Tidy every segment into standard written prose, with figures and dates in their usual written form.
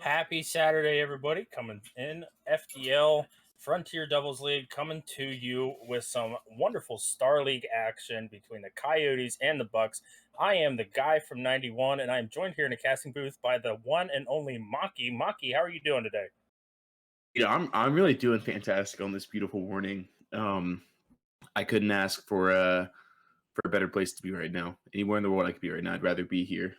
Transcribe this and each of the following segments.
Happy Saturday, everybody. Coming in FDL Frontier Doubles League, coming to you with some wonderful Star League action between the Coyotes and the Bbucks. I am the guy from 91, and I am joined here in the casting booth by the one and only Maki. Maki, how are you doing today? I'm really doing fantastic on this beautiful morning. I couldn't ask for a better place to be right now. Anywhere in the world I could be right now, I'd rather be here.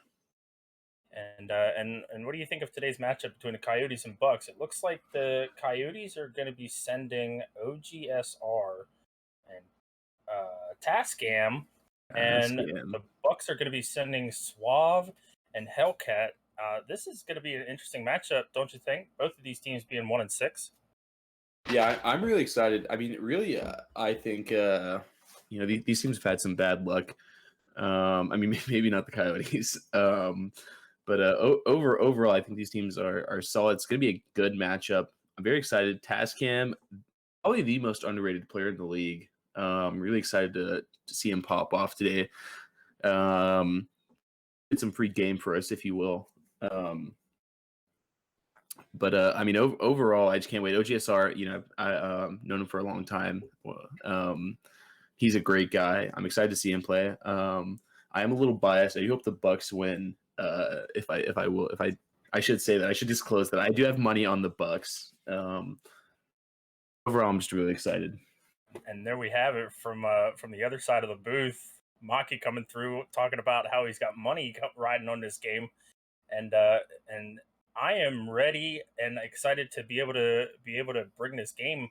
And what do you think of today's matchup between the Coyotes and Bbucks? It looks like the Coyotes are going to be sending O.G.S.R and Tascam, and the Bbucks are going to be sending Suave and Hellcat. This is going to be an interesting matchup, don't you think? Both of these teams being 1-6. Yeah, I'm really excited. I mean, really, I think these teams have had some bad luck. I mean, maybe not the Coyotes. But overall, I think these teams are solid. It's going to be a good matchup. I'm very excited. Tascam, probably the most underrated player in the league. I'm really excited to see him pop off today. It's some free game for us, if you will. But I mean, overall, I just can't wait. O.G.S.R, I known him for a long time. He's a great guy. I'm excited to see him play. I am a little biased. I hope the Bbucks win. I should say that I should disclose that I do have money on the Bbucks. Overall, I'm just really excited. And there we have it from the other side of the booth. Maki coming through, talking about how he's got money riding on this game, and I am ready and excited to be able to bring this game.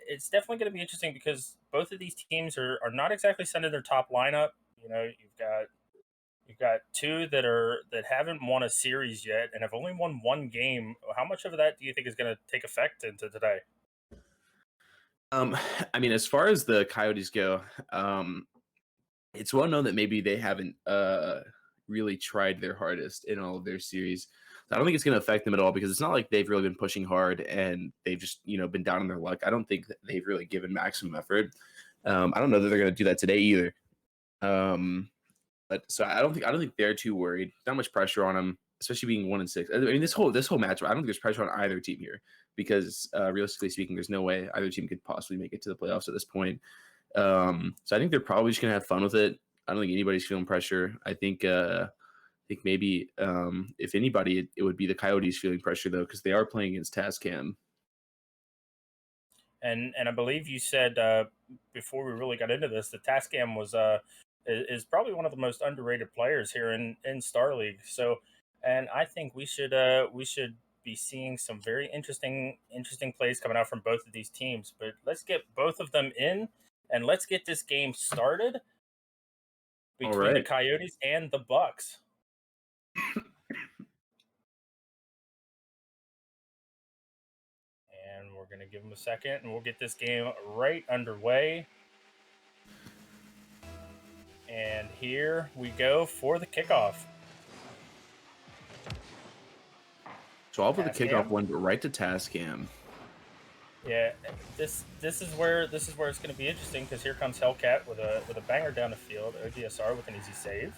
It's definitely going to be interesting because both of these teams are not exactly sending their top lineup. You know, you've got two that haven't won a series yet and have only won one game. How much of that do you think is going to take effect into today? I mean, as far as the Coyotes go, it's well known that maybe they haven't really tried their hardest in all of their series. So I don't think it's going to affect them at all because it's not like they've really been pushing hard and they've just been down on their luck. I don't think that they've really given maximum effort. I don't know that they're going to do that today either. But so I don't think they're too worried. Not much pressure on them, especially being 1-6. I mean, this whole matchup, I don't think there's pressure on either team here because realistically speaking, there's no way either team could possibly make it to the playoffs at this point. So I think they're probably just gonna have fun with it. I don't think anybody's feeling pressure. I think maybe if anybody, it would be the Coyotes feeling pressure though, because they are playing against Tascam. And I believe you said before we really got into this, that Tascam is probably one of the most underrated players here in Star League. So, and I think we should be seeing some very interesting plays coming out from both of these teams. But let's get both of them in, and let's get this game started between the Coyotes and the Bbucks. And we're going to give them a second, and we'll get this game right underway. And here we go for the kickoff. So I'll put the kickoff one right to Tascam. Yeah, this is where it's going to be interesting because here comes Hellcat with a banger down the field. O.G.S.R with an easy save.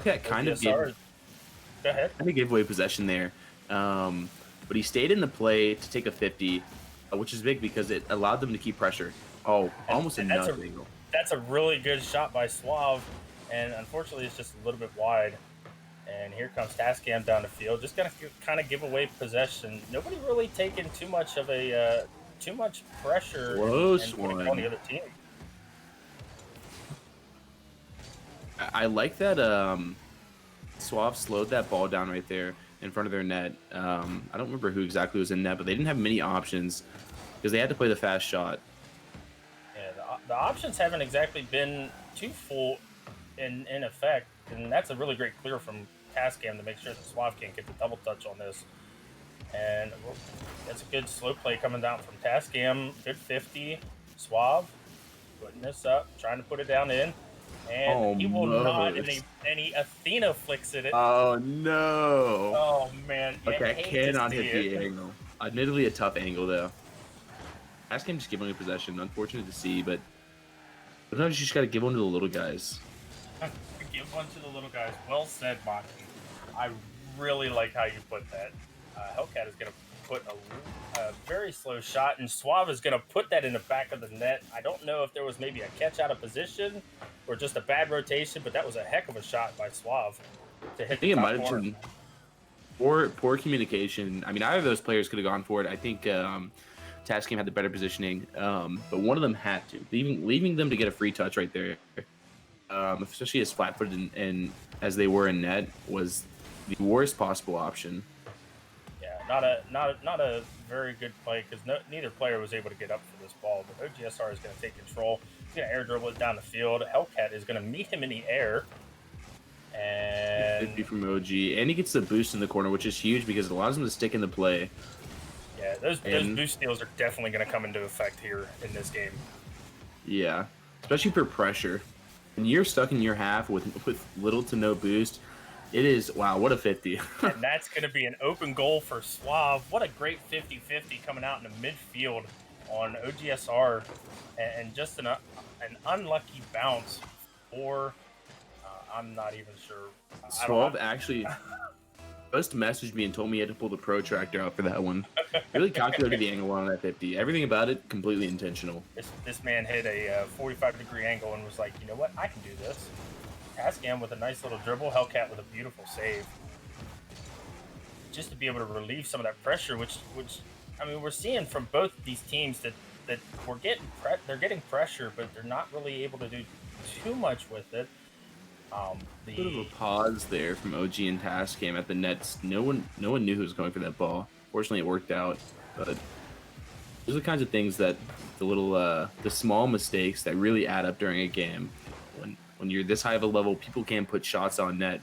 Yeah, kind of go ahead. Kind of gave away possession there, but he stayed in the play to take a 50, which is big because it allowed them to keep pressure. Oh, almost another angle. That's a really good shot by Suave, and unfortunately, it's just a little bit wide. And here comes Tascam down the field, just gonna kind of give away possession. Nobody really taking too much pressure on the other team. I like that Suave slowed that ball down right there in front of their net. I don't remember who exactly was in net, but they didn't have many options because they had to play the fast shot. Yeah, the options haven't exactly been too full in effect, and that's a really great clear from Tascam to make sure that Suave can't get the double touch on this. And that's a good slow play coming down from Tascam. Good 50. Suave putting this up, trying to put it down in. And he will not, and he Athena flicks it. Oh, no. Oh, man. Okay, I cannot hit the angle. Admittedly, a tough angle, though. Tascam just giving away possession. Unfortunate to see, but sometimes you just got to give one to the little guys. Give one to the little guys. Well said, Maki. I really like how you put that. Hellcat is going to put a very slow shot, and Suave is going to put that in the back of the net. I don't know if there was maybe a catch out of position or just a bad rotation, but that was a heck of a shot by Suave to hit I think the it top might have corner. been poor communication. I mean, either of those players could have gone for it. I think Tascam had the better positioning, but one of them had to. Leaving them to get a free touch right there, especially as flat-footed and as they were in net, was the worst possible option. Yeah, not a very good play because neither player was able to get up for this ball. But O.G.S.R is going to take control. He's going to air dribble it down the field. Hellcat is going to meet him in the air. And 50 from OG, and he gets the boost in the corner, which is huge because it allows him to stick in the play. Yeah, those boost steals are definitely going to come into effect here in this game. Yeah, especially for pressure. When you're stuck in your half with little to no boost, it is, wow, what a 50. And that's going to be an open goal for Suave. What a great 50-50 coming out in the midfield on O.G.S.R. And just an unlucky bounce for, I'm not even sure. Suave actually just messaged me and told me he had to pull the protractor out for that one. Really calculated the angle on that 50. Everything about it completely intentional. This man hit a 45-degree angle and was like, you know what, I can do this. Tascam with a nice little dribble, Hellcat with a beautiful save. Just to be able to relieve some of that pressure, which I mean, we're seeing from both these teams that they're getting pressure, but they're not really able to do too much with it. Bit of a pause there from OG and Tascam at the nets. No one knew who was going for that ball. Fortunately, it worked out. But those are the kinds of things that the small mistakes that really add up during a game. When you're this high of a level, people can put shots on net.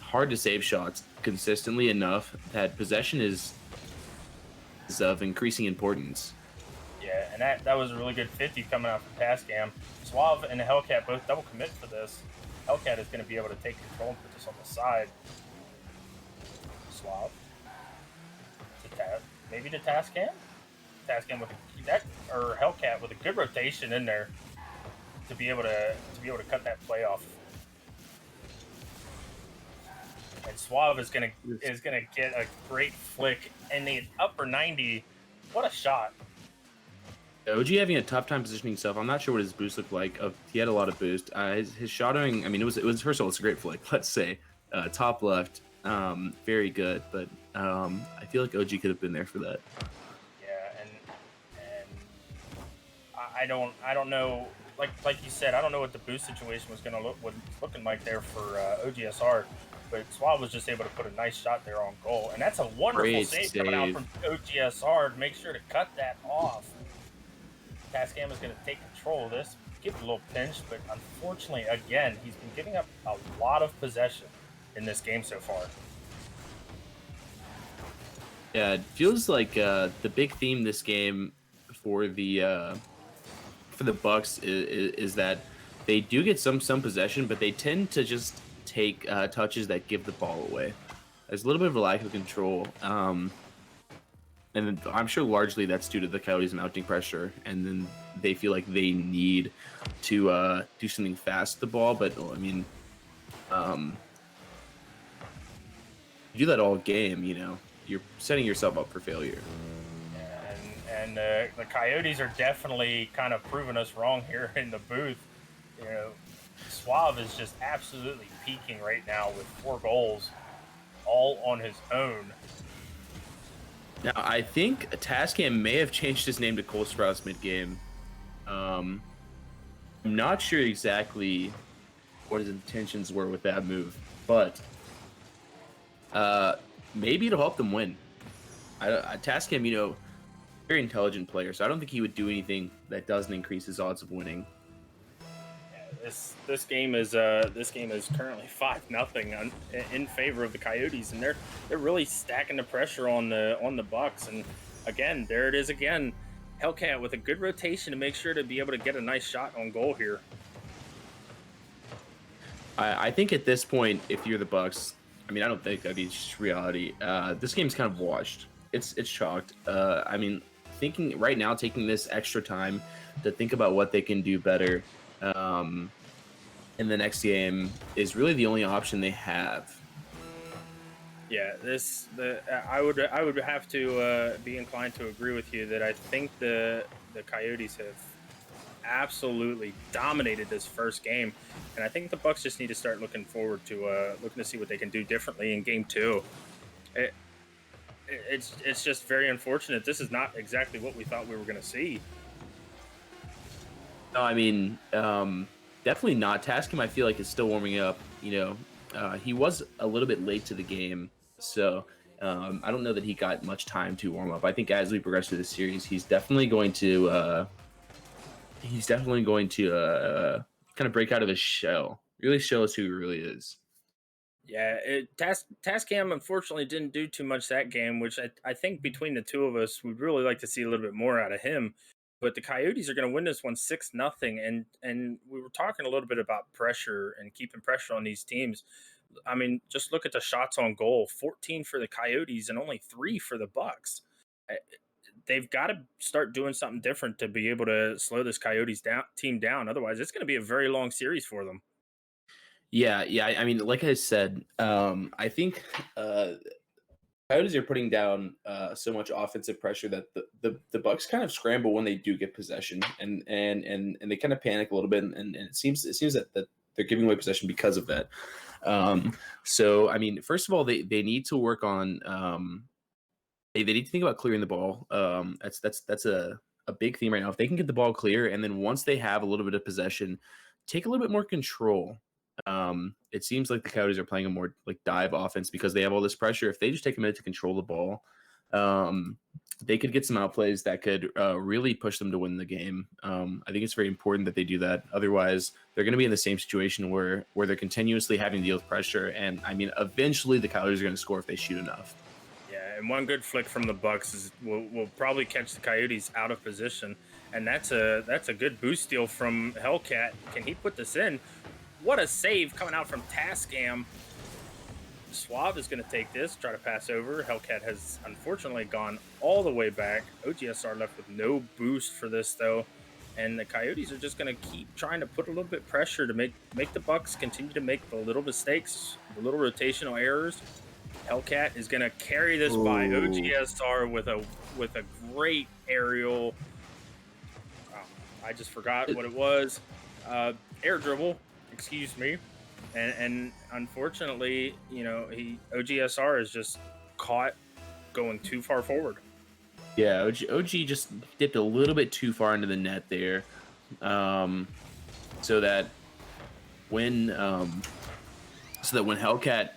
Hard to save shots consistently enough that possession is of increasing importance. Yeah, and that was a really good 50 coming out from Tascam. Suave and the Hellcat both double commit for this. Hellcat is going to be able to take control and put this on the side. Suave. Maybe to Tascam? Tascam with or Hellcat with a good rotation in there to be able to cut that play off. And Suave is gonna get a great flick in the upper 90. What a shot! OG having a tough time positioning himself. I'm not sure what his boost looked like. He had a lot of boost. His shotting, I mean, it was first of all, it's a great flick. Let's say top left, very good. But I feel like OG could have been there for that. Yeah, and I don't know. Like you said, I don't know what the boost situation was looking like there for O.G.S.R. But Suave was just able to put a nice shot there on goal, and that's a wonderful save coming out from O.G.S.R. to make sure to cut that off. Tascam is going to take control of this, give it a little pinch, but unfortunately, again, he's been giving up a lot of possession in this game so far. Yeah, it feels like the big theme this game for the Bbucks is that they do get some possession, but they tend to just take touches that give the ball away. There's a little bit of a lack of control. And I'm sure largely that's due to the Coyotes mounting pressure, and then they feel like they need to do something fast with the ball. But I mean, you do that all game, you know, you're setting yourself up for failure. And the Coyotes are definitely kind of proving us wrong here in the booth. You know, Suave is just absolutely peaking right now with 4 goals, all on his own. Now, I think Tascam may have changed his name to Cole Sprouse mid-game. I'm not sure exactly what his intentions were with that move, but maybe it'll help them win. Tascam, you know, very intelligent player, so I don't think he would do anything that doesn't increase his odds of winning. Yeah, this game is currently 5-0 in favor of the Coyotes, and they're really stacking the pressure on the Bbucks. And again, there it is again, Hellcat with a good rotation to make sure to be able to get a nice shot on goal here. I think at this point, if you're the Bbucks, I mean, I don't think that is reality. This game's kind of washed. It's chalked. I mean, thinking right now, taking this extra time to think about what they can do better in the next game is really the only option they have. Yeah, I would have to be inclined to agree with you that I think the Coyotes have absolutely dominated this first game, and I think the Bucks just need to start looking forward to looking to see what they can do differently in game two. It, it's just very unfortunate. This is not exactly what we thought we were going to see. No, I mean, definitely not. Tascam, I feel like, is still warming up. He was a little bit late to the game, so I don't know that he got much time to warm up. I think as we progress through the series, he's definitely going to kind of break out of his shell, really show us who he really is. Yeah, Tascam unfortunately didn't do too much that game, which I think between the two of us, we'd really like to see a little bit more out of him. But the Coyotes are going to win this one 6-0, and we were talking a little bit about pressure and keeping pressure on these teams. I mean, just look at the shots on goal: 14 for the Coyotes and only 3 for the Bucks. Eh, They've got to start doing something different to be able to slow this Coyotes team down. Otherwise, it's going to be a very long series for them. Yeah. I mean, like I said, I think Coyotes are putting down so much offensive pressure that the Bucks kind of scramble when they do get possession, and they kind of panic a little bit, and it seems that they're giving away possession because of that. So I mean, first of all, they need to work on they need to think about clearing the ball. That's a big theme right now. If they can get the ball clear, and then once they have a little bit of possession, take a little bit more control. It seems like the Coyotes are playing a more like dive offense because they have all this pressure. If they just take a minute to control the ball, they could get some outplays that could really push them to win the game. I think it's very important that they do that. Otherwise, they're going to be in the same situation where they're continuously having to deal with pressure. And I mean, eventually the Coyotes are going to score if they shoot enough. Yeah, and one good flick from the Bucks will probably catch the Coyotes out of position, and that's a good boost steal from Hellcat. Can he put this in? What a save coming out from Tascam. Suave is going to take this, try to pass over. Hellcat has unfortunately gone all the way back. O.G.S.R left with no boost for this though, and the Coyotes are just going to keep trying to put a little bit pressure to make the Bucks continue to make the little mistakes, the little rotational errors. Hellcat is going to carry this by O.G.S.R with a great aerial. I just forgot what it was. Air dribble, excuse me. And unfortunately, O.G.S.R is just caught going too far forward. Yeah, OG just dipped a little bit too far into the net there, so that when Hellcat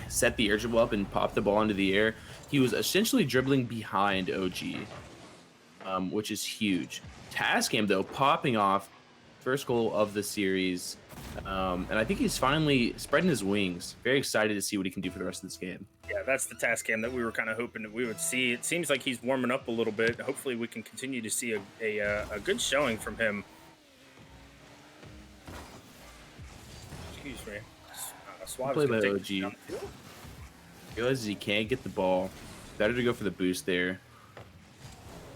set the air dribble up and popped the ball into the air, he was essentially dribbling behind OG, which is huge. Tascam, though, popping off first goal of the series, and I think he's finally spreading his wings. Very excited to see what he can do for the rest of this game. Yeah, that's the Tascam that we were kind of hoping that we would see. It seems like he's warming up a little bit. Hopefully, we can continue to see a good showing from him. Excuse me. Suave Play by OG. Realizes he can't get the ball. Better to go for the boost there.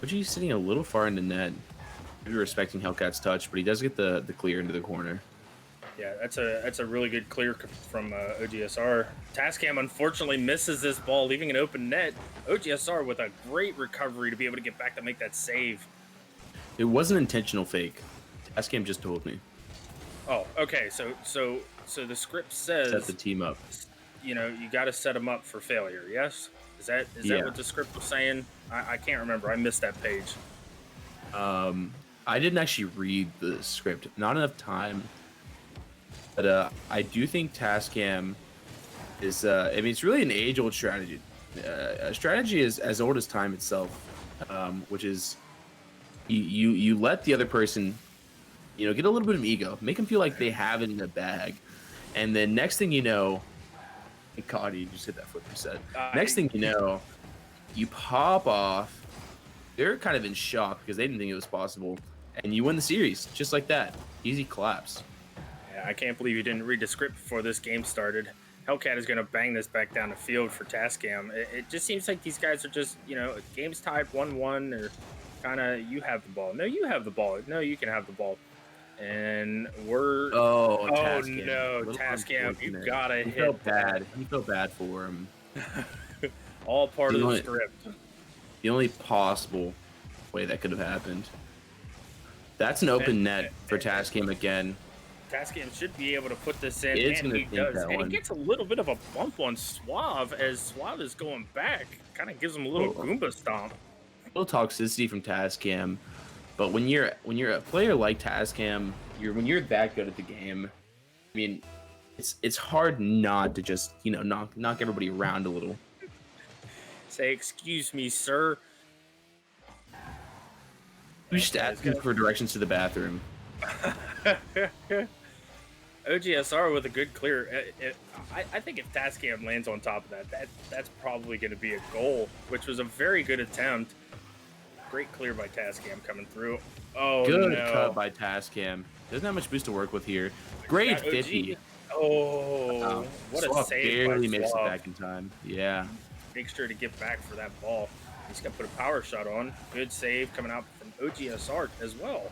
OG's sitting a little far into net. Maybe respecting Hellcat's touch, but he does get the clear into the corner. Yeah, that's a really good clear from O.G.S.R. Tascam unfortunately misses this ball, leaving an open net. O.G.S.R with a great recovery to be able to get back to make that save. It was an intentional fake. Tascam just told me. Oh, okay. So the script says set the team up. You got to set them up for failure. Yes, is that what the script was saying? I can't remember. I missed that page. I didn't actually read the script. Not enough time. But I do think Tascam is, it's really an age-old strategy. A strategy is as old as time itself, which is you let the other person, get a little bit of ego, make them feel like they have it in the bag. And then next thing you know, God, you just hit that flip reset. Next thing you know, you pop off. They're kind of in shock because they didn't think it was possible. And you win the series just like that. Easy collapse. I can't believe you didn't read the script before this game started. Hellcat is going to bang this back down the field for Tascam. It just seems like these guys are just, game's tied 1-1 or kind of you have the ball. No, you have the ball. No, you can have the ball. And we're... Tascam. No, Tascam, you got to hit. Felt bad. He felt bad for him. All part of the only, script. the only possible way that could have happened. That's an open net for Tascam again. Tascam should be able to put this in, It's and gonna he think does. that And he one. gets a little bit of a bump on Suave as Suave is going back. Kind of gives him a little Goomba stomp. Little toxicity from Tascam, but when you're a player like Tascam, when you're that good at the game, I mean, it's hard not to just knock everybody around a little. Say, excuse me, sir. We just ask him for directions to the bathroom. O.G.S.R with a good clear. I think if Tascam lands on top of that's probably going to be a goal, which was a very good attempt. Great clear by Tascam coming through. Oh, Good no. cut by Tascam. Doesn't have much boost to work with here. Great 50. Oh, what a save barely by makes it Suave. back in time. Yeah. Make sure to get back for that ball. He's got to put a power shot on. Good save coming out from O.G.S.R as well.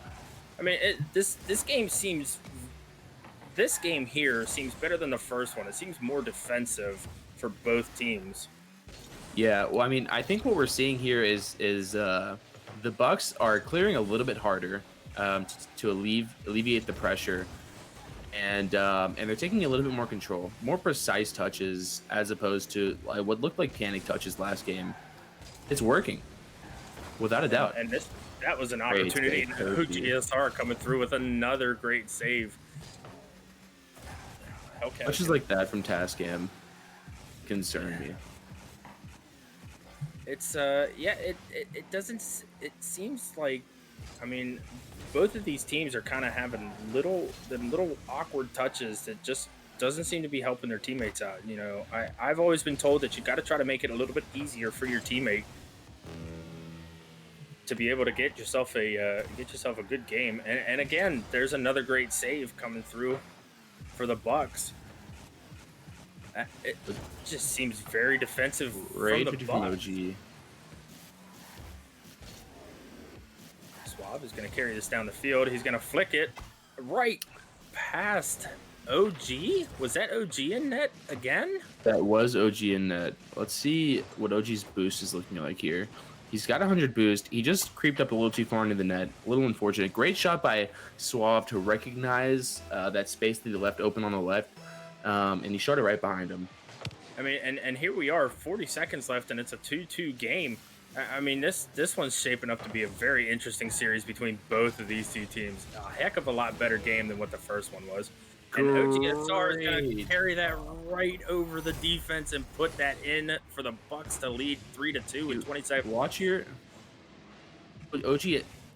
I mean, this game here seems better than the first one. It seems more defensive for both teams. Yeah, well, I mean, I think what we're seeing here is the Bbucks are clearing a little bit harder to alleviate the pressure, and they're taking a little bit more control, more precise touches as opposed to what looked like panic touches last game. It's working, without a doubt. And that was an opportunity. O.G.S.R coming through with another great save. Okay. Touches like that from Tascam concern me. It's it seems like, I mean, both of these teams are kind of having little awkward touches that just doesn't seem to be helping their teammates out. You know, I've always been told that you got to try to make it a little bit easier for your teammate to be able to get yourself a good game. And again, there's another great save coming through for the Bbucks. It just seems very defensive from the Bbucks. Suave is going to carry this down the field. He's going to flick it right past OG. Was that OG in net again? That was OG in net. Let's see what OG's boost is looking like here. He's got 100 boost. He just creeped up a little too far into the net. A little unfortunate. Great shot by Suave to recognize that space that he left open on the left. And he shot it right behind him. I mean, and here we are, 40 seconds left, and it's a 2-2 game. I mean, this one's shaping up to be a very interesting series between both of these two teams. A heck of a lot better game than what the first one was. And O.G.S.R is going to carry that right over the defense and put that in for the Bbucks to lead 3-2 in 20 seconds. Watch here. OG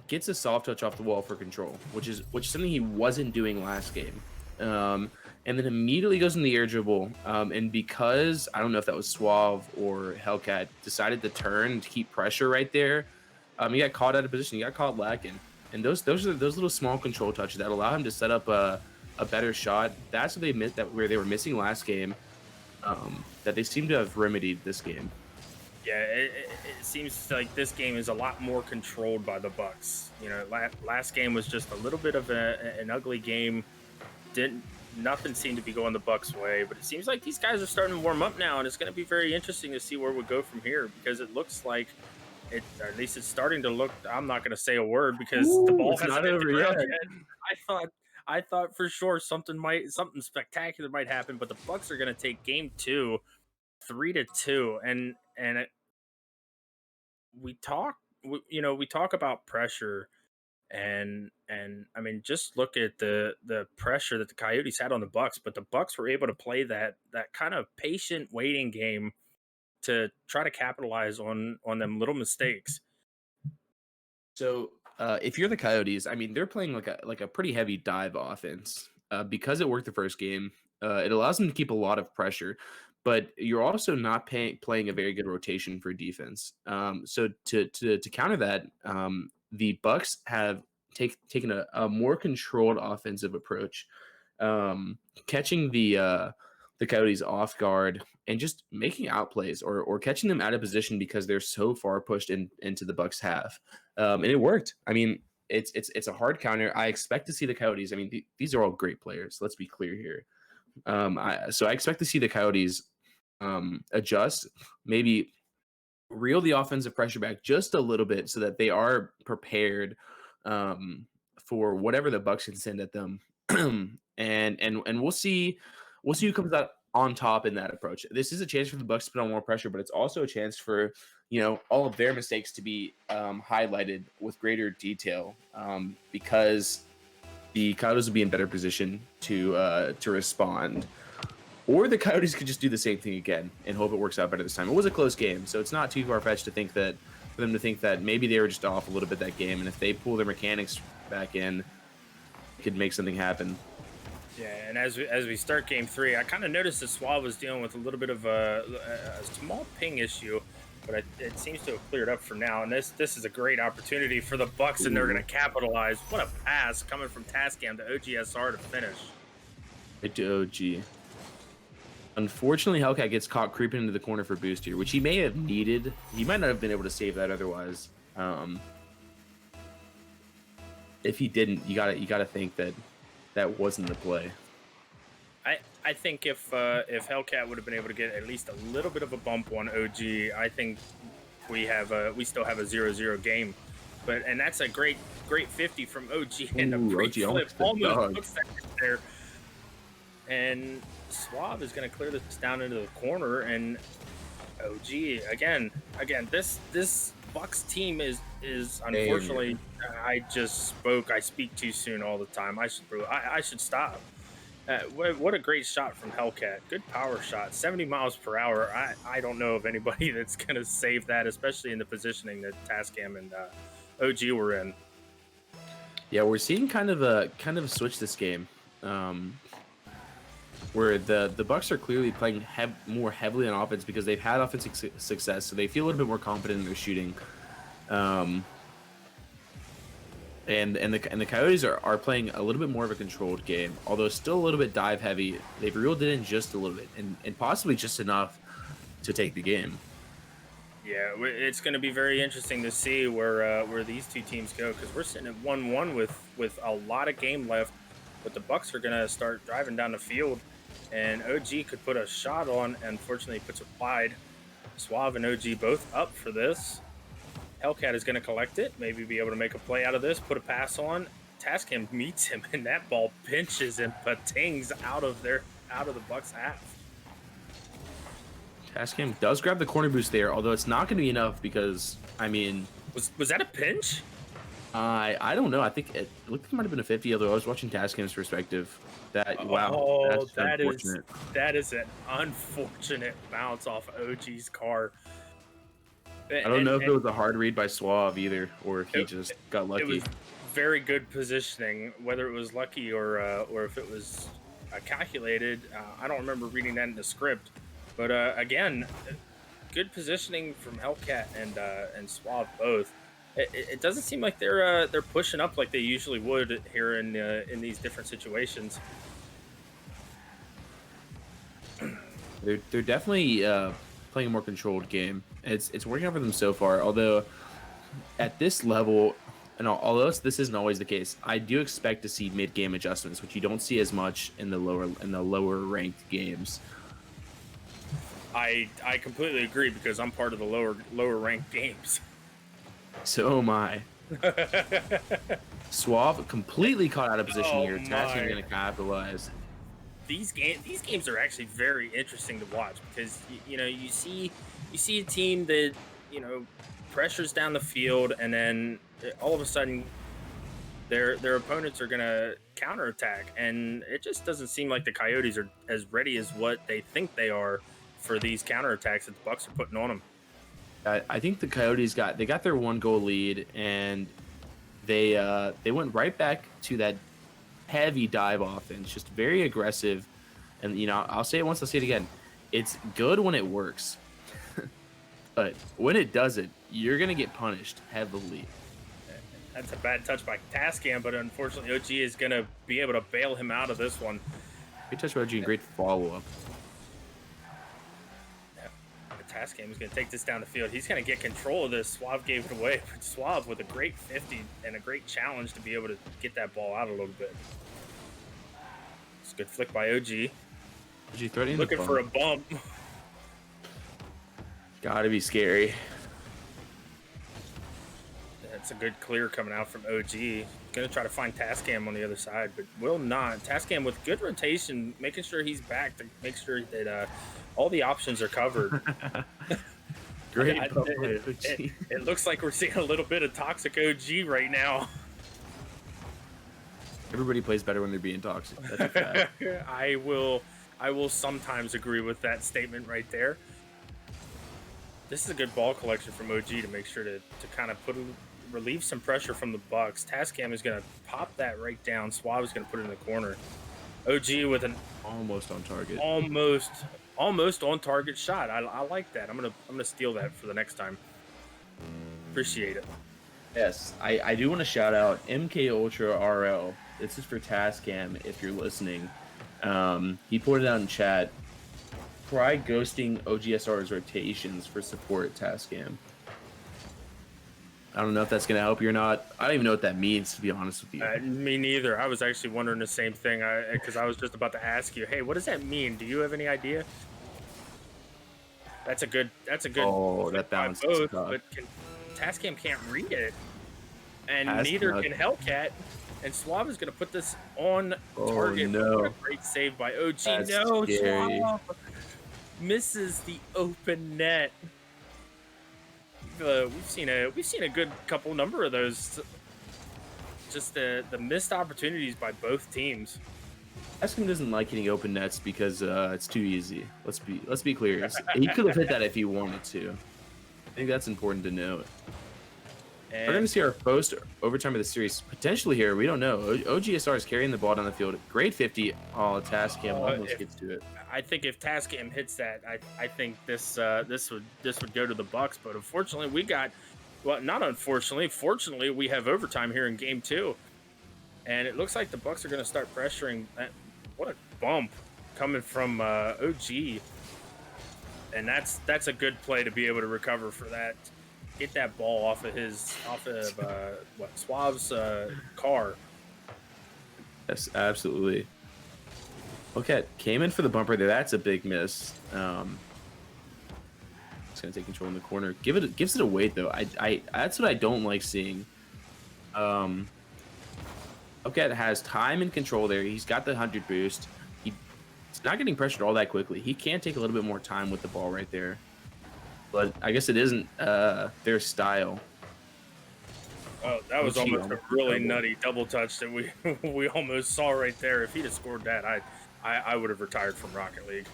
gets a soft touch off the wall for control, which is something he wasn't doing last game. And then immediately goes in the air dribble. And because I don't know if that was Suave or Hellcat, decided to turn to keep pressure right there. He got caught out of position. He got caught lacking. And those are those little small control touches that allow him to set up a better shot. That's what they missed, where they were missing last game. That they seem to have remedied this game. Yeah, it seems like this game is a lot more controlled by the Bbucks. You know, last game was just a little bit of an ugly game. Nothing seemed to be going the Bbucks' way, but it seems like these guys are starting to warm up now, and it's going to be very interesting to see where we go from here, because it looks like or at least it's starting to look. I'm not going to say a word because the ball hasn't hit the ground yet. I thought for sure something spectacular might happen, but the Bbucks are going to take game 2, 3-2, and we talk about pressure. And I mean, just look at the pressure that the Coyotes had on the Bbucks, but the Bbucks were able to play that kind of patient waiting game to try to capitalize on them little mistakes. So if you're the Coyotes, I mean, they're playing like a pretty heavy dive offense because it worked the first game. It allows them to keep a lot of pressure, but you're also not playing a very good rotation for defense. So to counter that, the Bbucks have taken a more controlled offensive approach, catching the Coyotes off guard and just making outplays or catching them out of position because they're so far pushed into the Bbucks half, and it worked. I mean, it's a hard counter. I expect to see the Coyotes. I mean, these are all great players. Let's be clear here. So I expect to see the Coyotes adjust, maybe reel the offensive pressure back just a little bit so that they are prepared for whatever the Bucks can send at them. and we'll see who comes out on top in that approach. This is a chance for the Bucks to put on more pressure, but it's also a chance for all of their mistakes to be highlighted with greater detail because the Coyotes will be in better position to respond. Or the Coyotes could just do the same thing again and hope it works out better this time. It was a close game, so it's not too far-fetched to think that for them to think that maybe they were just off a little bit that game, and if they pull their mechanics back in, it could make something happen. Yeah, and as we start game 3, I kind of noticed that Suave was dealing with a little bit of a small ping issue, but it seems to have cleared up for now. And this is a great opportunity for the Bucks, and they're going to capitalize. What a pass coming from Tascam to O.G.S.R to finish. Right to OG. Unfortunately, Hellcat gets caught creeping into the corner for boost here, which he may have needed. He might not have been able to save that otherwise. If he didn't, you gotta think that wasn't the play. I think if Hellcat would have been able to get at least a little bit of a bump on OG, I think we still have a 0-0 game. And that's a great 50 from OG and a great flip, almost puts that there. And Suave is going to clear this down into the corner, and OG again. This Bucks team is unfortunately. I speak too soon all the time. I should stop. What a great shot from Hellcat. Good power shot, 70 miles per hour. I don't know of anybody that's going to save that, especially in the positioning that Tascam and OG were in. Yeah, we're seeing kind of a switch this game. Where the Bucks are clearly playing more heavily on offense because they've had offensive success, so they feel a little bit more confident in their shooting. And the Coyotes are playing a little bit more of a controlled game, although still a little bit dive heavy. They've reeled it in just a little bit, and possibly just enough to take the game. Yeah, it's going to be very interesting to see where these two teams go, because we're sitting at 1-1 with a lot of game left, but the Bucks are going to start driving down the field. And OG could put a shot on, and unfortunately puts it wide. Suave and OG both up for this. Hellcat is going to collect it, maybe be able to make a play out of this, put a pass on. Tascam meets him, and that ball pinches and patings out of the Bucks half. Tascam does grab the corner boost there, although it's not going to be enough because, I mean... Was that a pinch? I don't know. I think it looked like it might have been a 50, although I was watching Tascam's perspective. Wow, that is an unfortunate bounce off OG's car. I don't know if it was a hard read by Suave either, or if he just got lucky. It was very good positioning, whether it was lucky or if it was calculated. I don't remember reading that in the script, but again, good positioning from Hellcat and Suave both. It doesn't seem like they're pushing up like they usually would here in these different situations. They're definitely playing a more controlled game. It's working out for them so far. Although at this level, and although this isn't always the case, I do expect to see mid-game adjustments, which you don't see as much in the lower ranked games. I completely agree because I'm part of the lower ranked games. So am I. Suave completely caught out of position here. Tascam going to capitalize. These games are actually very interesting to watch because you see a team that pressures down the field, and then all of a sudden their opponents are going to counterattack, and it just doesn't seem like the Coyotes are as ready as what they think they are for these counterattacks that the Bucks are putting on them. I think the Coyotes got their 1-goal lead, and they went right back to that heavy dive offense, just very aggressive. And I'll say it once, I'll say it again. It's good when it works, but when it doesn't, you're gonna get punished heavily. That's a bad touch by Tascam, but unfortunately, OG is gonna be able to bail him out of this one. Great touch by OG and great follow up. Tascam is going to take this down the field. He's going to get control of this. Suave gave it away, but Suave with a great 50 and a great challenge to be able to get that ball out a little bit. It's a good flick by OG. OG threatening looking for a bump. Gotta be scary. That's a good clear coming out from OG. Gonna try to find Tascam on the other side, but will not. Tascam with good rotation, making sure he's back to make sure that all the options are covered. Great it looks like we're seeing a little bit of toxic OG right now. Everybody plays better when they're being toxic. That's a fact. I will sometimes agree with that statement right there. This is a good ball collection from OG to make sure to kind of relieve some pressure from the Bbucks. Tascam is going to pop that right down. Suave is going to put it in the corner. OG with an almost on target. Almost on target shot. I like that. I'm gonna steal that for the next time. Appreciate it. Yes, I do want to shout out MK Ultra RL. This is for Tascam if you're listening. He put it out in chat. Try ghosting O.G.S.R's rotations for support Tascam. I don't know if that's going to help you or not. I don't even know what that means, to be honest with you. Me neither. I was actually wondering the same thing because I was just about to ask you, hey, what does that mean? Do you have any idea? That's a good. Oh, that bounce. But Tascam can't read it, and neither can Hellcat. And Suave is going to put this on target. No. What a great save by OG. That's no, scary. Suave misses the open net. We've seen a good number of those. Just the missed opportunities by both teams. Tascam doesn't like hitting open nets because it's too easy. Let's be clear. He could have hit that if he wanted to. I think that's important to note. And we're going to see our first overtime of the series potentially here. We don't know. O.G.S.R is carrying the ball down the field. Great 50. Oh, Tascam almost gets to it. I think if Tascam hits that, I think this would go to the Bbucks. But unfortunately, we got not unfortunately. Fortunately, we have overtime here in Game 2, and it looks like the Bbucks are going to start pressuring. What a bump coming from OG, and that's a good play to be able to recover for that. Get that ball off of Suave's car. Yes, absolutely. Okay, came in for the bumper there. That's a big miss. It's gonna take control in the corner. Gives it a weight though. I that's what I don't like seeing. Hellcat has time and control there. He's got the 100 boost. He's not getting pressured all that quickly. He can take a little bit more time with the ball right there. But I guess it isn't their style. Oh, that was almost a really nutty double touch that we almost saw right there. If he'd have scored that, I would have retired from Rocket League.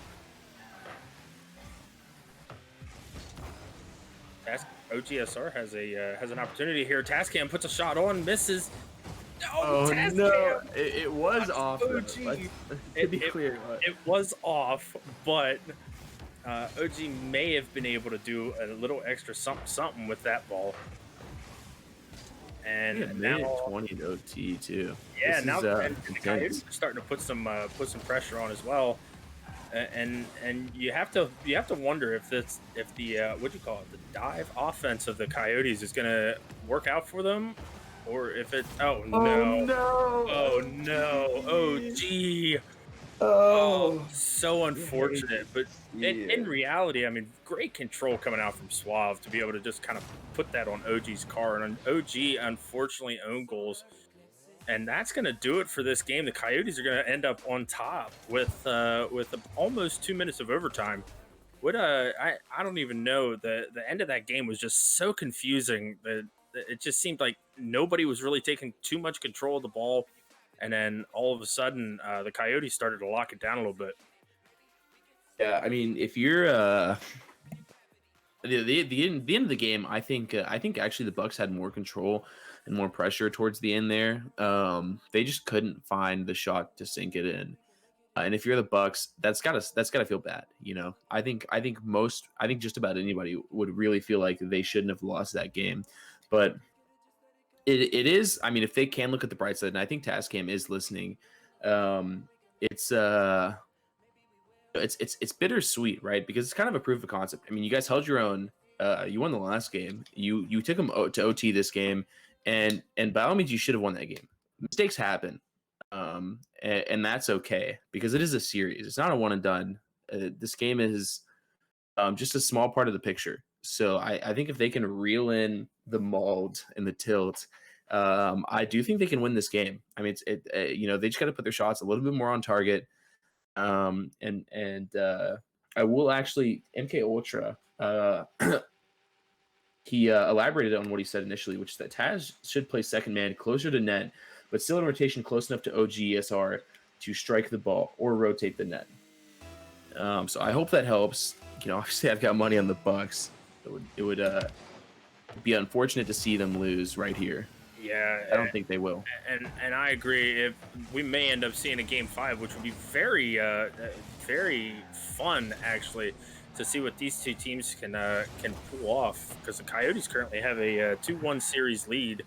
O.G.S.R has an opportunity here. Tascam puts a shot on, misses. Oh no! It was off. To be clear, it was off, but OG may have been able to do a little extra something with that ball. And now 20 to OT too. Yeah, now the Coyotes are starting to put some pressure on as well. And you have to wonder if the dive offense of the Coyotes is going to work out for them, or if it oh no OG. Oh, so unfortunate. But in reality, I mean, great control coming out from Suave to be able to just kind of put that on OG's car. And OG, unfortunately, own goals. And that's going to do it for this game. The Coyotes are going to end up on top with almost 2 minutes of overtime. I don't even know. The end of that game was just so confusing that it just seemed like nobody was really taking too much control of the ball. And then all of a sudden, the Coyotes started to lock it down a little bit. Yeah, I mean, if you're the end of the game, I think actually the Bbucks had more control and more pressure towards the end there. They just couldn't find the shot to sink it in. And if you're the Bbucks, that's gotta feel bad. You know, I think just about anybody would really feel like they shouldn't have lost that game, but. It is. I mean, if they can look at the bright side, and I think Tascam is listening, it's bittersweet, right? Because it's kind of a proof of concept. I mean, you guys held your own. You won the last game. You took them to OT this game, and by all means, you should have won that game. Mistakes happen, and that's okay because it is a series. It's not a one and done. This game is just a small part of the picture. So I think if they can reel in the mauled and the tilt, I do think they can win this game. I mean, they just got to put their shots a little bit more on target. And I will actually MK Ultra. He elaborated on what he said initially, which is that Taz should play second man closer to net, but still in rotation close enough to O.G.S.R to strike the ball or rotate the net. So I hope that helps. Obviously I've got money on the Bbucks. It would be unfortunate to see them lose right here. Yeah, I don't think they will. And I agree. If we may end up seeing a game 5, which would be very very fun actually to see what these two teams can pull off, because the Coyotes currently have a 2-1 series lead,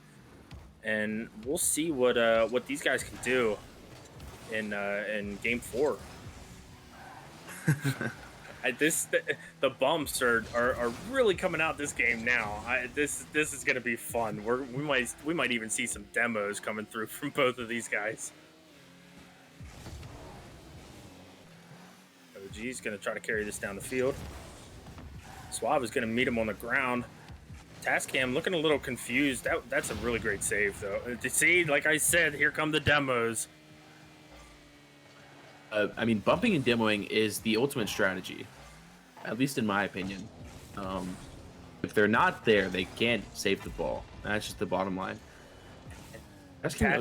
and we'll see what these guys can do in game 4. The bumps are really coming out this game now. This is gonna be fun. We might even see some demos coming through from both of these guys. O.G.'s gonna try to carry this down the field. Suave is gonna meet him on the ground. Tascam looking a little confused. That's a really great save though. See, like I said, here come the demos. I mean, bumping and demoing is the ultimate strategy, at least in my opinion. If they're not there, they can't save the ball. That's just the bottom line. Tascam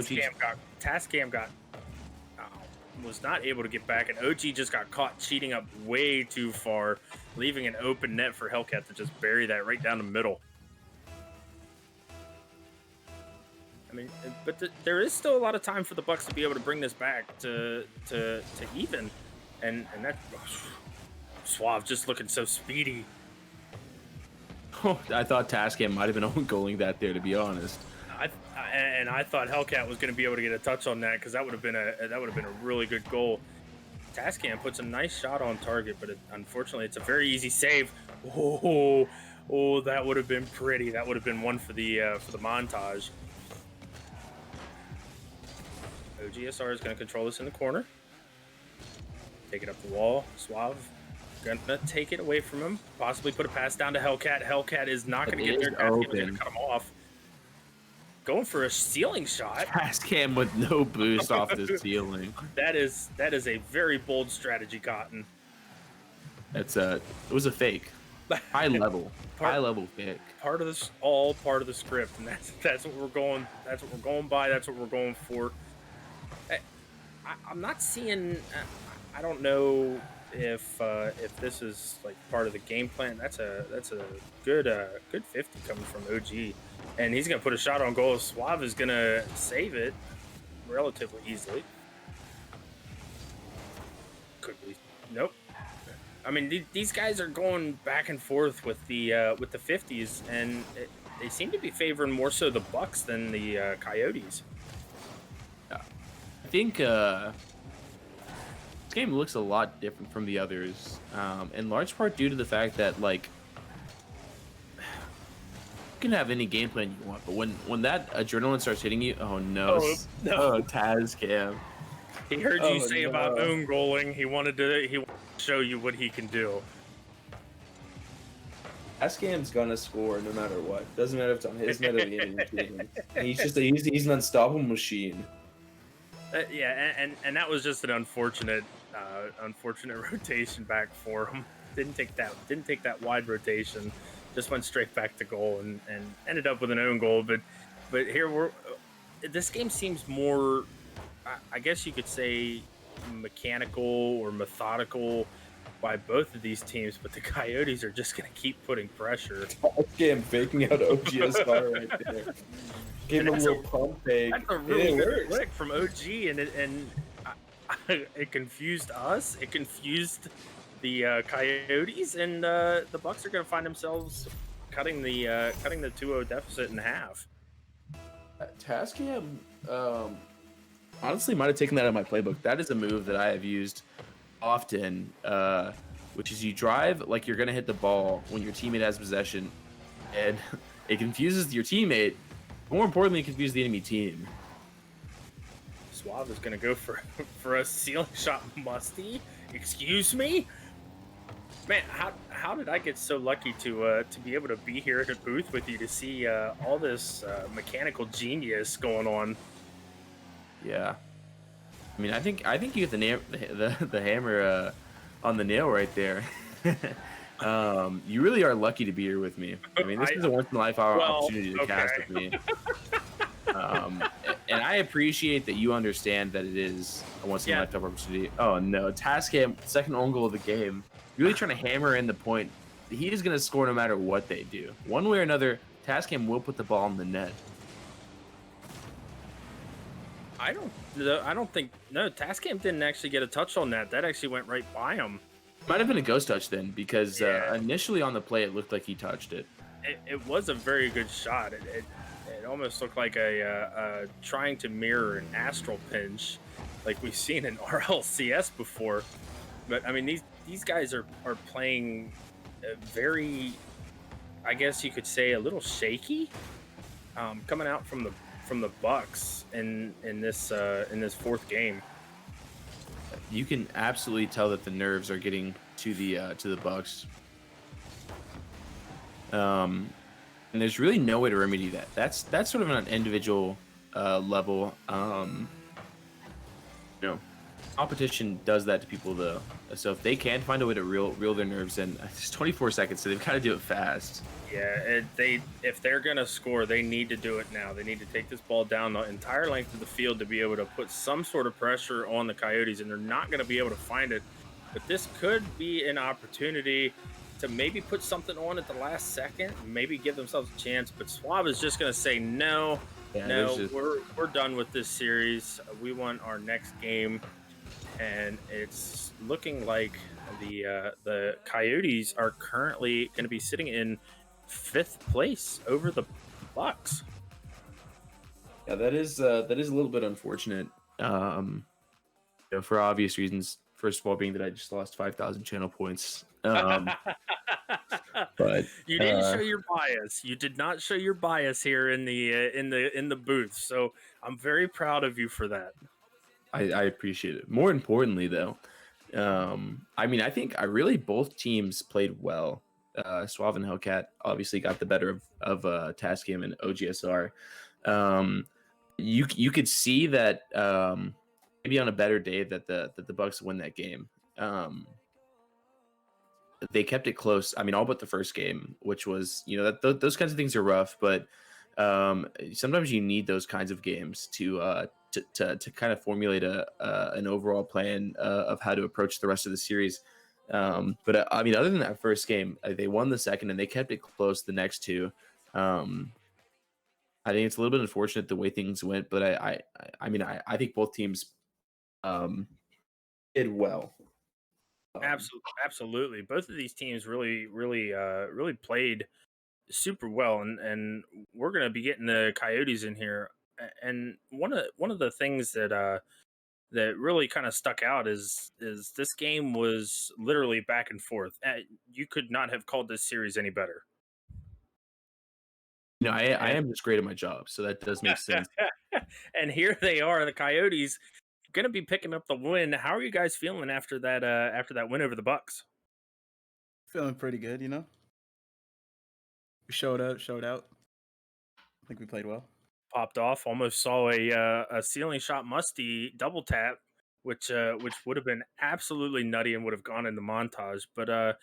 was not able to get back, and OG just got caught cheating up way too far, leaving an open net for Hellcat to just bury that right down the middle. I mean, but there is still a lot of time for the Bbucks to be able to bring this back to even, and that Suave just looking so speedy. Oh, I thought Tascam might have been on-goaling that there, to be honest. I thought Hellcat was going to be able to get a touch on that, because that would have been a really good goal. Tascam puts a nice shot on target, but unfortunately it's a very easy save. Oh, that would have been pretty. That would have been one for the montage. O.G.S.R is going to control this in the corner. Take it up the wall. Suave going to take it away from him. Possibly put a pass down to Hellcat. Hellcat is not going to get there. Tascam is going to cut him off. Going for a ceiling shot. Tascam with no boost off the ceiling. That is a very bold strategy, Cotton. It was a fake. High level fake. Part of this, part of the script, and that's what we're going. That's what we're going by. That's what we're going for. I'm not seeing. I don't know if this is like part of the game plan. That's a good 50 coming from OG, and he's gonna put a shot on goal. Suave is gonna save it relatively easily. Could we? Nope. I mean, these guys are going back and forth with the 50s, and they seem to be favoring more so the Bbucks than the Coyotes. I think this game looks a lot different from the others, in large part due to the fact that, like, you can have any game plan you want, but when that adrenaline starts hitting you, oh no, Tascam. He heard you say about own goaling. He wanted to show you what he can do. Tascam's gonna score no matter what. Doesn't matter if it's on his net or the enemy's. He's an unstoppable machine. Yeah, and that was just an unfortunate rotation back for him. Didn't take that wide rotation. Just went straight back to goal and ended up with an own goal. But here this game seems more, I guess you could say, mechanical or methodical by both of these teams, but the Coyotes are just going to keep putting pressure. Tascam faking out O.G.S.R right there. Give him a little pump fake. That's a really good flick from OG, and it confused us. It confused the Coyotes, and the Bbucks are going to find themselves cutting the 2-0 deficit in half. Tascam honestly might have taken that out of my playbook. That is a move that I have used often, which is you drive like you're going to hit the ball when your teammate has possession, and it confuses your teammate. More importantly, it confuses the enemy team. Suave is going to go for a ceiling shot. Musty? Excuse me? Man, how did I get so lucky to be able to be here at the booth with you to see all this mechanical genius going on? Yeah. I mean, I think you hit the hammer on the nail right there. You really are lucky to be here with me. I mean, this I is a once in a lifetime well, opportunity to okay. cast with me. And I appreciate that you understand that it is a once in a Yeah, lifetime opportunity. Oh no, Tascam, second own goal of the game, really trying to hammer in the point. He is going to score no matter what they do. One way or another, Tascam will put the ball in the net. I don't think no. Tascam didn't actually get a touch on that. That actually went right by him. Might have been a ghost touch then, because Yeah, initially on the play it looked like he touched it. it was a very good shot. It almost looked like trying to mirror an astral pinch, like we've seen in RLCS before. But I mean, these guys are playing very, I guess you could say, a little shaky, coming out from the Bucks in this fourth game. You can absolutely tell that the nerves are getting to the Bucks. And there's really no way to remedy that. That's sort of on an individual level. You know, competition does that to people though. So if they can find a way to reel their nerves in, it's 24 seconds, so they've got to do it fast. Yeah, if they're gonna score, they need to do it now. They need to take this ball down the entire length of the field to be able to put some sort of pressure on the Coyotes, and they're not gonna be able to find it. But this could be an opportunity to maybe put something on at the last second, maybe give themselves a chance. But Suave is just gonna say no, Yeah, no, we're done with this series. We want our next game, and it's looking like the Coyotes are currently going to be sitting in fifth place over the Bucks. yeah, that is a little bit unfortunate. For obvious reasons. First of all, being that I just lost 5,000 channel points. But You didn't show your bias. You did not show your bias here in the booth. So I'm very proud of you for that. I appreciate it. More importantly, though, I mean, I think I really both teams played well. Suave and Hellcat obviously got the better of Tascam and O.G.S.R. You could see that maybe on a better day that the Bucks win that game. They kept it close. I mean, all but the first game, which was, those kinds of things are rough, but sometimes you need those kinds of games to kind of formulate an overall plan of how to approach the rest of the series. But I mean, other than that first game, they won the second and they kept it close the next two. I think it's a little bit unfortunate the way things went, but I mean, I think both teams did well. Absolutely. Both of these teams really played super well, and we're going to be getting the Coyotes in here. And one of the things that really kind of stuck out is this game was literally back and forth. You could not have called this series any better. I And am just great at my job, so that does make sense. and here they are, the Coyotes, going to be picking up the win. How are you guys feeling after that win over the Bucks? Feeling pretty good, you know. We showed out. I think we played well. Popped off. Almost saw a ceiling shot musty double tap, which would have been absolutely nutty and would have gone in the montage. But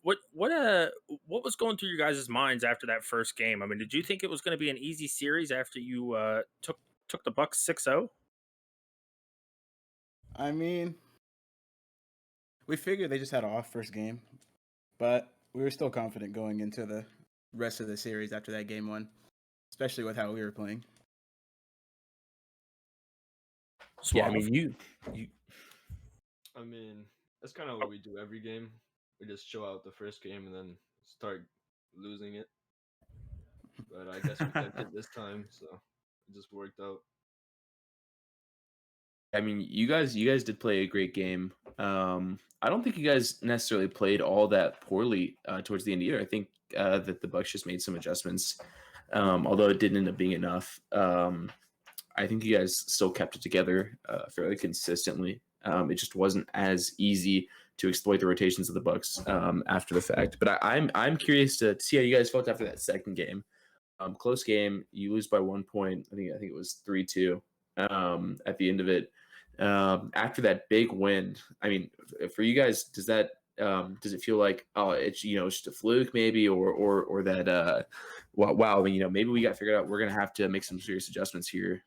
what was going through your guys' minds after that first game? I mean, did you think it was going to be an easy series after you took the Bucks 6-0? I mean, we figured they just had an off first game, but we were still confident going into the rest of the series after that game one, especially with how we were playing. Yeah, I Suave. mean, you I mean, that's kind of what we do every game. We just show out the first game and then start losing it. But I guess we kept it this time, so it just worked out. I mean, you guys did play a great game. I don't think you guys necessarily played all that poorly towards the end either. I think that the Bucks just made some adjustments, although it didn't end up being enough. I think you guys still kept it together fairly consistently. It just wasn't as easy to exploit the rotations of the Bucks after the fact. But I'm curious to see how you guys felt after that second game. Close game, you lose by 1 point. I think it was 3-2 at the end of it. After that big win, I mean, for you guys, does it feel like, oh, it's it's just a fluke maybe, or that wow, I mean, maybe we got figured out, we're gonna have to make some serious adjustments here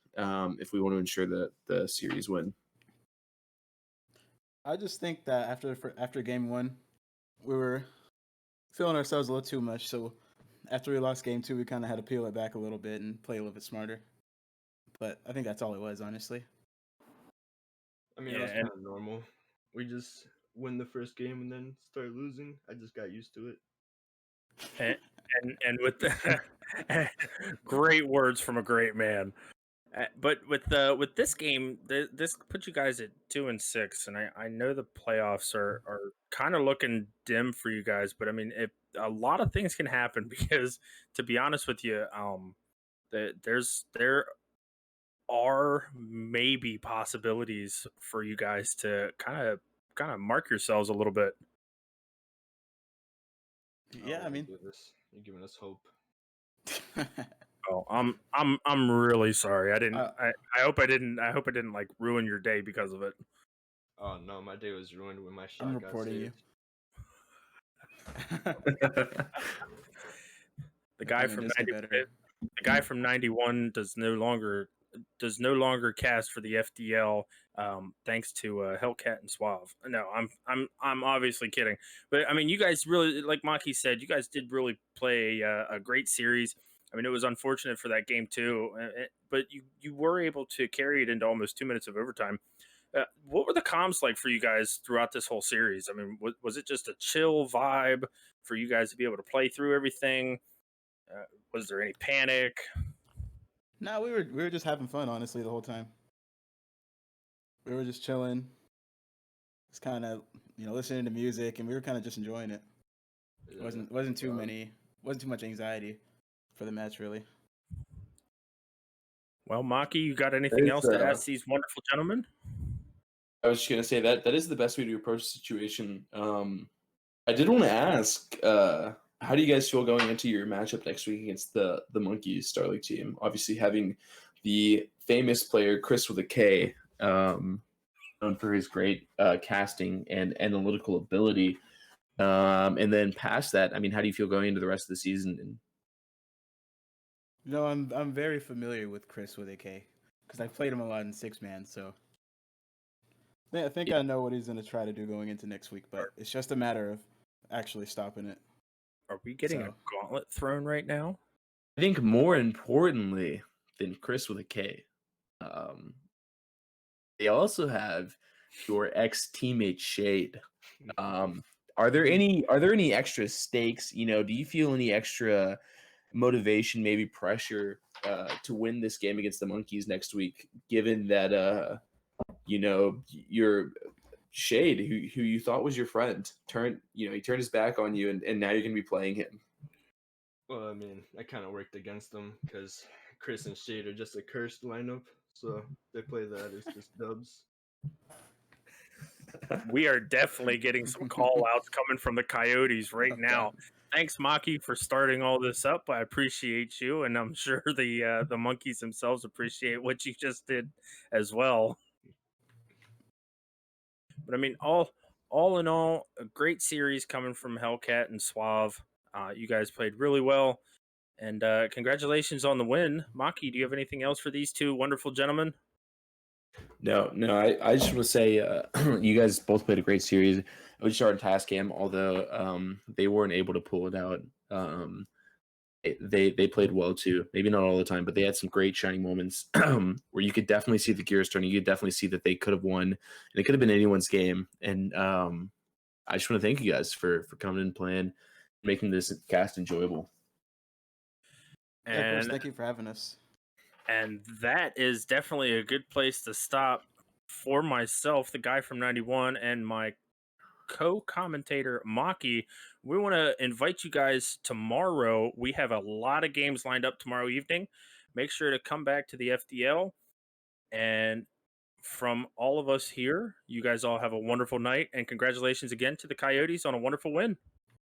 if we want to ensure the series win? I just think that after game one, we were feeling ourselves a little too much. So after we lost game two, we kind of had to peel it back a little bit and play a little bit smarter. But I think that's all it was, honestly. I mean, it was kind of normal. We just win the first game and then start losing. I just got used to it. And with the great words from a great man. But with this game, this puts you guys at 2-6, and I know the playoffs are kind of looking dim for you guys. But I mean, a lot of things can happen because, to be honest with you, there are maybe possibilities for you guys to kind of mark yourselves a little bit. Yeah, I mean, you're giving us hope. Oh, I'm really sorry. I hope I didn't like ruin your day because of it. Oh no, my day was ruined when my shot I'm got reporting you. The guy from 91 does no longer cast for the FDL, thanks to Hellcat and Suave. No, I'm obviously kidding, but I mean, you guys really, like Maki said, you guys did really play a great series. I mean, it was unfortunate for that game too, but you were able to carry it into almost 2 minutes of overtime. What were the comms like for you guys throughout this whole series? I mean, was it just a chill vibe for you guys to be able to play through everything? Was there any panic? No, we were just having fun, honestly, the whole time. We were just chilling, just kind of listening to music, and we were kind of just enjoying it. Yeah, wasn't too much anxiety for the match, really. Well, Maki, you got anything else to ask these wonderful gentlemen? I was just gonna say that is the best way to approach the situation. I did want to ask, how do you guys feel going into your matchup next week against the Monkeys Star League team? Obviously, having the famous player Chris with a K, known for his great casting and analytical ability, and then past that, I mean, how do you feel going into the rest of the season? I'm very familiar with Chris with a K because I played him a lot in 6-man, so I think I know what he's going to try to do going into next week, but it's just a matter of actually stopping it. Are we getting a gauntlet thrown right now? I think more importantly than Chris with a K, they also have your ex-teammate Shade. Are there any extra stakes? Do you feel any extra motivation, maybe pressure to win this game against the Monkeys next week, given that your Shade, who you thought was your friend, he turned his back on you, and now you're gonna be playing him? Well, I mean, I kind of worked against them because Chris and Shade are just a cursed lineup, so they play that as just dubs. We are definitely getting some call outs coming from the Coyotes right now. Thanks, Maki, for starting all this up. I appreciate you, and I'm sure the Monkeys themselves appreciate what you just did as well. But I mean, all in all, a great series coming from Hellcat and Suave. You guys played really well, and congratulations on the win. Maki, do you have anything else for these two wonderful gentlemen? No. I just want to say you guys both played a great series. O.G.S.R and Tascam, although they weren't able to pull it out. They played well too. Maybe not all the time, but they had some great shining moments where you could definitely see the gears turning. You could definitely see that they could have won, and it could have been anyone's game. And I just want to thank you guys for coming and playing, making this cast enjoyable. And of course, thank you for having us. And that is definitely a good place to stop for myself, the guy from 91, and my co-commentator Maki. We want to invite you guys tomorrow. We have a lot of games lined up tomorrow evening. Make sure to come back to the FDL and from all of us here, you guys all have a wonderful night, and congratulations again to the Coyotes on a wonderful win.